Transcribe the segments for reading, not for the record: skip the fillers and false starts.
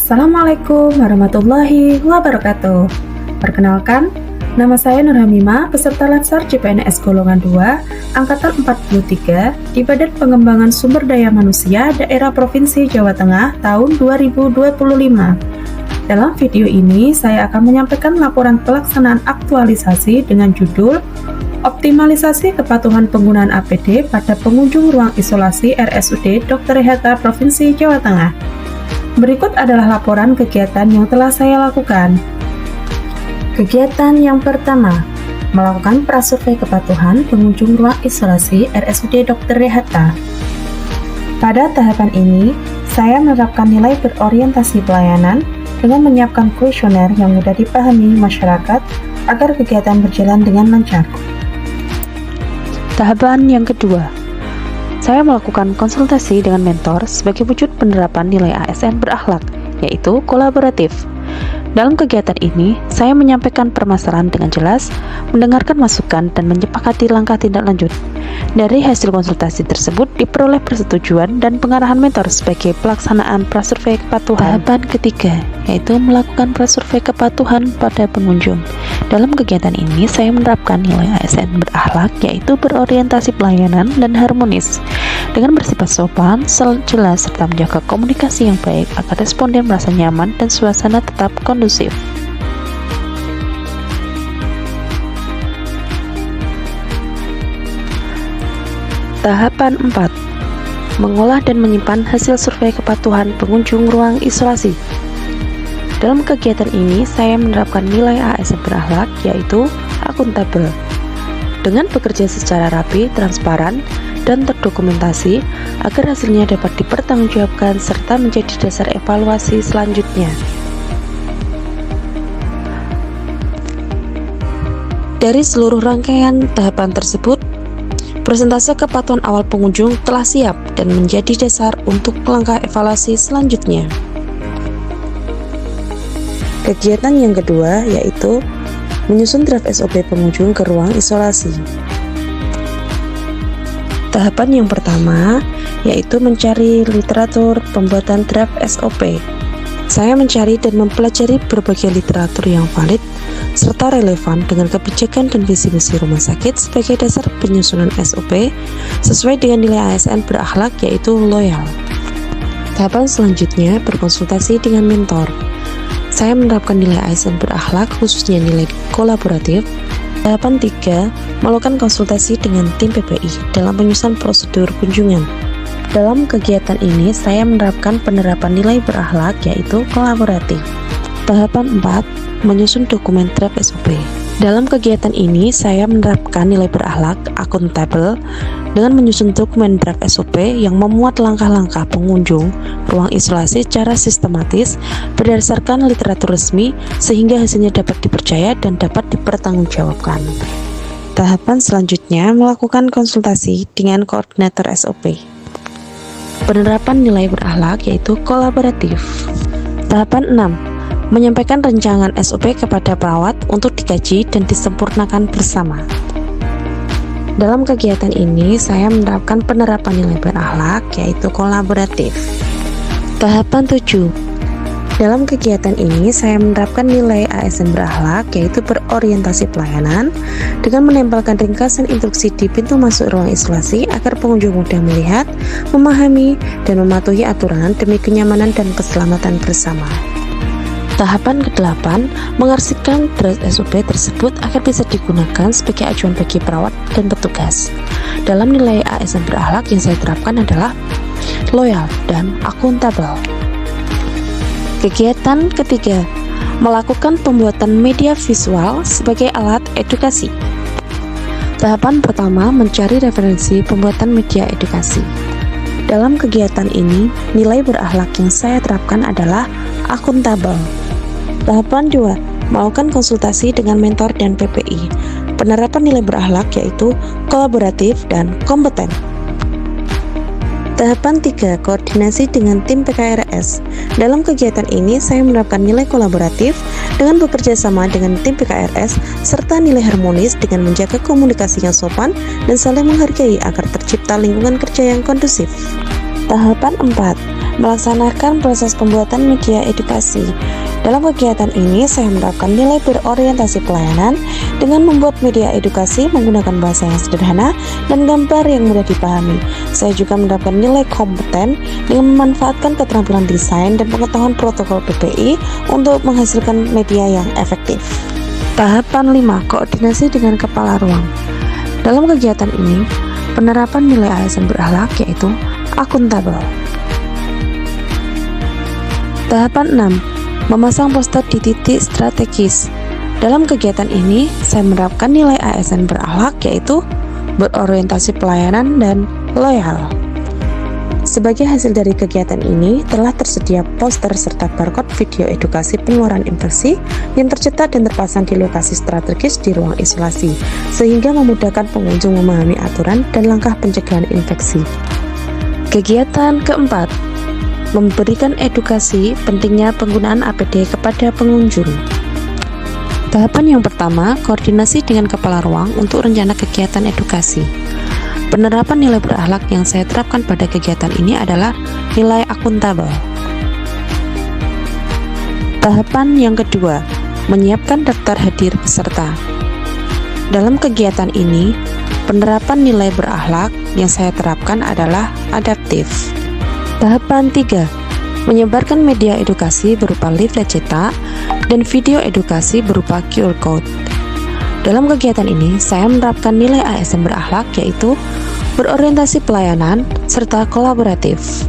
Assalamualaikum warahmatullahi wabarakatuh. Perkenalkan, nama saya Nur Hamimah, peserta Lansar CPNS golongan 2, angkatan 43 di Badan Pengembangan Sumber Daya Manusia Daerah Provinsi Jawa Tengah tahun 2025. Dalam video ini, saya akan menyampaikan laporan pelaksanaan aktualisasi dengan judul Optimalisasi Kepatuhan Penggunaan APD pada Pengunjung Ruang Isolasi RSUD Dr. Hatta Provinsi Jawa Tengah. Berikut adalah laporan kegiatan yang telah saya lakukan. Kegiatan yang pertama, melakukan prasurvei kepatuhan pengunjung ruang isolasi RSUD Dr. Hatta. Pada tahapan ini, saya menerapkan nilai berorientasi pelayanan dengan menyiapkan kuesioner yang mudah dipahami masyarakat agar kegiatan berjalan dengan lancar. Tahapan yang kedua, saya melakukan konsultasi dengan mentor sebagai wujud penerapan nilai ASN berakhlak, yaitu kolaboratif. Dalam kegiatan ini, saya menyampaikan permasalahan dengan jelas, mendengarkan masukan, dan menyepakati langkah tindak lanjut. Dari hasil konsultasi tersebut diperoleh persetujuan dan pengarahan mentor sebagai pelaksanaan prasurvei kepatuhan. Tahapan ketiga, yaitu melakukan prasurvei kepatuhan pada pengunjung. Dalam kegiatan ini, saya menerapkan nilai ASN berakhlak, yaitu berorientasi pelayanan dan harmonis, dengan bersifat sopan, jelas, serta menjaga komunikasi yang baik agar responden merasa nyaman dan suasana tetap kondusif. Tahapan 4. Mengolah dan menyimpan hasil survei kepatuhan pengunjung ruang isolasi. Dalam kegiatan ini, saya menerapkan nilai ASN berakhlak, yaitu akuntabel. Dengan bekerja secara rapi, transparan, dan terdokumentasi, agar hasilnya dapat dipertanggungjawabkan serta menjadi dasar evaluasi selanjutnya. Dari seluruh rangkaian tahapan tersebut, persentase kepatuhan awal pengunjung telah siap dan menjadi dasar untuk langkah evaluasi selanjutnya. Kegiatan yang kedua yaitu menyusun draft SOP pengunjung ke ruang isolasi. Tahapan yang pertama yaitu mencari literatur pembuatan draft SOP. Saya mencari dan mempelajari berbagai literatur yang valid serta relevan dengan kebijakan dan visi misi rumah sakit sebagai dasar penyusunan SOP sesuai dengan nilai ASN berakhlak, yaitu loyal. Tahapan selanjutnya berkonsultasi dengan mentor. Saya menerapkan nilai ASN berakhlak, khususnya nilai kolaboratif. Tahapan 3, melakukan konsultasi dengan tim PPI dalam penyusunan prosedur kunjungan. Dalam kegiatan ini, saya menerapkan penerapan nilai berakhlak, yaitu kolaboratif. Tahapan 4, menyusun dokumen draft SOP. Dalam kegiatan ini, saya menerapkan nilai berakhlak, akuntabel, dengan menyusun dokumen draft SOP yang memuat langkah-langkah pengunjung ruang isolasi secara sistematis berdasarkan literatur resmi sehingga hasilnya dapat dipercaya dan dapat dipertanggungjawabkan. Tahapan selanjutnya melakukan konsultasi dengan koordinator SOP. Penerapan nilai berakhlak, yaitu kolaboratif. Tahapan 6, menyampaikan rancangan SOP kepada perawat untuk dikaji dan disempurnakan bersama. Dalam kegiatan ini, saya menerapkan penerapan nilai berakhlak, yaitu kolaboratif. Tahapan 7, dalam kegiatan ini, saya menerapkan nilai ASN berakhlak, yaitu berorientasi pelayanan, dengan menempelkan ringkasan instruksi di pintu masuk ruang isolasi agar pengunjung mudah melihat, memahami, dan mematuhi aturan demi kenyamanan dan keselamatan bersama. Tahapan ke-8, mengarsipkan draft SOP tersebut agar bisa digunakan sebagai acuan bagi perawat dan petugas. Dalam nilai ASN berakhlak yang saya terapkan adalah loyal dan akuntabel. Kegiatan ketiga, melakukan pembuatan media visual sebagai alat edukasi. Tahapan pertama, mencari referensi pembuatan media edukasi. Dalam kegiatan ini, nilai berakhlak yang saya terapkan adalah akuntabel. Tahapan 2, melakukan konsultasi dengan mentor dan PPI. Penerapan nilai berakhlak yaitu kolaboratif dan kompeten. Tahapan 3, koordinasi dengan tim PKRS. Dalam kegiatan ini, saya menerapkan nilai kolaboratif dengan bekerja sama dengan tim PKRS serta nilai harmonis dengan menjaga komunikasi yang sopan dan saling menghargai agar tercipta lingkungan kerja yang kondusif. Tahapan 4, melaksanakan proses pembuatan media edukasi. Dalam kegiatan ini, saya menerapkan nilai berorientasi pelayanan dengan membuat media edukasi menggunakan bahasa yang sederhana dan gambar yang mudah dipahami. Saya juga menerapkan nilai kompeten dengan memanfaatkan keterampilan desain dan pengetahuan protokol PPI untuk menghasilkan media yang efektif. Tahapan 5. Koordinasi dengan kepala ruang. Dalam kegiatan ini, penerapan nilai ASN berakhlak yaitu akuntabel. Tahapan 6. Memasang poster di titik strategis. Dalam kegiatan ini, saya menerapkan nilai ASN berakhlak yaitu berorientasi pelayanan dan loyal. Sebagai hasil dari kegiatan ini, telah tersedia poster serta barcode video edukasi penularan infeksi yang tercetak dan terpasang di lokasi strategis di ruang isolasi, sehingga memudahkan pengunjung memahami aturan dan langkah pencegahan infeksi. Kegiatan keempat, memberikan edukasi pentingnya penggunaan APD kepada pengunjung. Tahapan yang pertama, koordinasi dengan kepala ruang untuk rencana kegiatan edukasi. Penerapan nilai berakhlak yang saya terapkan pada kegiatan ini adalah nilai akuntabel. Tahapan yang kedua, menyiapkan daftar hadir peserta. Dalam kegiatan ini, penerapan nilai berakhlak yang saya terapkan adalah adaptif. Tahapan 3, menyebarkan media edukasi berupa leaflet cetak dan video edukasi berupa QR code. Dalam kegiatan ini, saya menerapkan nilai ASN berakhlak yaitu berorientasi pelayanan serta kolaboratif.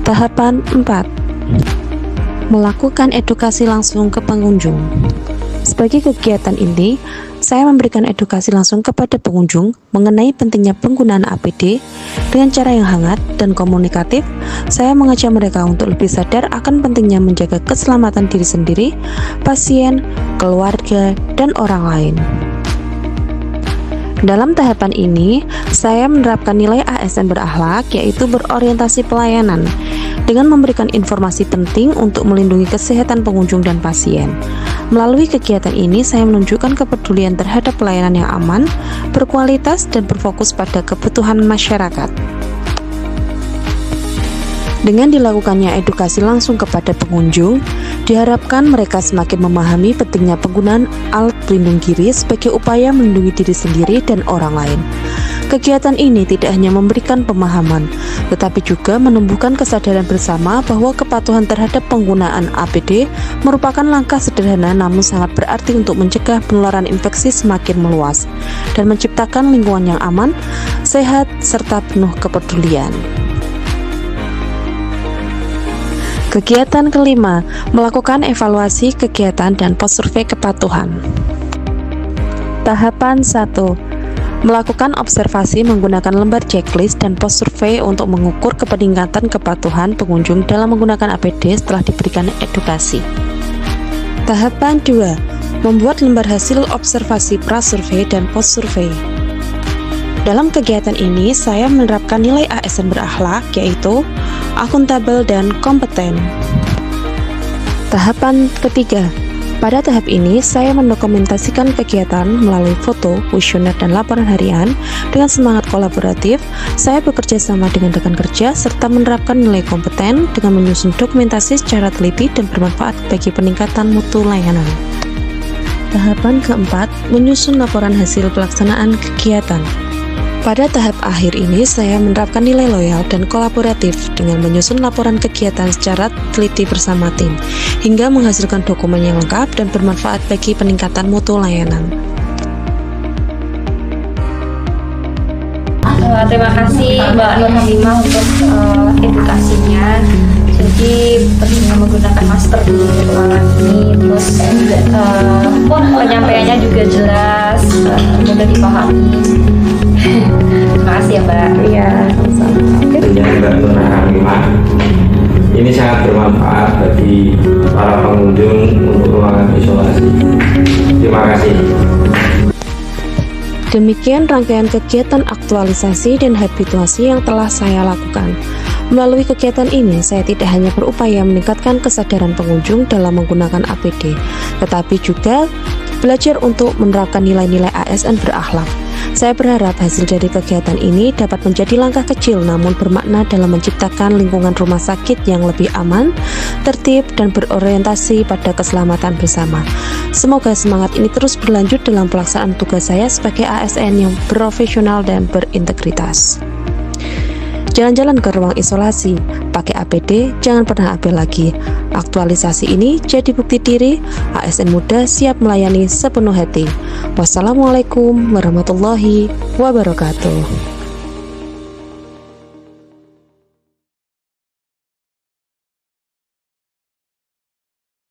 Tahapan 4, melakukan edukasi langsung ke pengunjung. Sebagai kegiatan ini, saya memberikan edukasi langsung kepada pengunjung mengenai pentingnya penggunaan APD dengan cara yang hangat dan komunikatif. Saya mengajak mereka untuk lebih sadar akan pentingnya menjaga keselamatan diri sendiri, pasien, keluarga, dan orang lain. Dalam tahapan ini, saya menerapkan nilai ASN berakhlak yaitu berorientasi pelayanan dengan memberikan informasi penting untuk melindungi kesehatan pengunjung dan pasien. Melalui kegiatan ini, saya menunjukkan kepedulian terhadap pelayanan yang aman, berkualitas, dan berfokus pada kebutuhan masyarakat. Dengan dilakukannya edukasi langsung kepada pengunjung, diharapkan mereka semakin memahami pentingnya penggunaan alat pelindung diri sebagai upaya melindungi diri sendiri dan orang lain. Kegiatan ini tidak hanya memberikan pemahaman, tetapi juga menumbuhkan kesadaran bersama bahwa kepatuhan terhadap penggunaan APD merupakan langkah sederhana namun sangat berarti untuk mencegah penularan infeksi semakin meluas dan menciptakan lingkungan yang aman, sehat, serta penuh kepedulian. Kegiatan kelima, melakukan evaluasi kegiatan dan pos-survei kepatuhan. Tahapan 1, melakukan observasi menggunakan lembar checklist dan pos-survei untuk mengukur peningkatan kepatuhan pengunjung dalam menggunakan APD setelah diberikan edukasi. Tahapan 2, membuat lembar hasil observasi pra-survei dan pos-survei. Dalam kegiatan ini, saya menerapkan nilai ASN berakhlak yaitu akuntabel dan kompeten. Tahapan ketiga, pada tahap ini saya mendokumentasikan kegiatan melalui foto, kuesioner, dan laporan harian. Dengan semangat kolaboratif, saya bekerja sama dengan rekan kerja serta menerapkan nilai kompeten dengan menyusun dokumentasi secara teliti dan bermanfaat bagi peningkatan mutu layanan. Tahapan keempat, menyusun laporan hasil pelaksanaan kegiatan. Pada tahap akhir ini, saya menerapkan nilai loyal dan kolaboratif dengan menyusun laporan kegiatan secara teliti bersama tim, hingga menghasilkan dokumen yang lengkap dan bermanfaat bagi peningkatan mutu layanan. Terima kasih Mbak Nur Hamimah untuk edukasinya. Jadi pentingnya menggunakan masker di ruangan ini, terus penyampaiannya juga jelas, mudah dipahami. Terima kasih ya Mbak. Iya, Mbak Nur Hamimah, ini sangat bermanfaat bagi para pengunjung untuk ruangan isolasi. Terima kasih. Demikian rangkaian kegiatan aktualisasi dan habituasi yang telah saya lakukan. Melalui kegiatan ini, saya tidak hanya berupaya meningkatkan kesadaran pengunjung dalam menggunakan APD, tetapi juga belajar untuk menerapkan nilai-nilai ASN berakhlak. Saya berharap hasil dari kegiatan ini dapat menjadi langkah kecil namun bermakna dalam menciptakan lingkungan rumah sakit yang lebih aman, tertib, dan berorientasi pada keselamatan bersama. Semoga semangat ini terus berlanjut dalam pelaksanaan tugas saya sebagai ASN yang profesional dan berintegritas. Jalan-jalan ke ruang isolasi, pakai APD, jangan pernah abai lagi. Aktualisasi ini jadi bukti diri, ASN muda siap melayani sepenuh hati. Wassalamualaikum warahmatullahi wabarakatuh.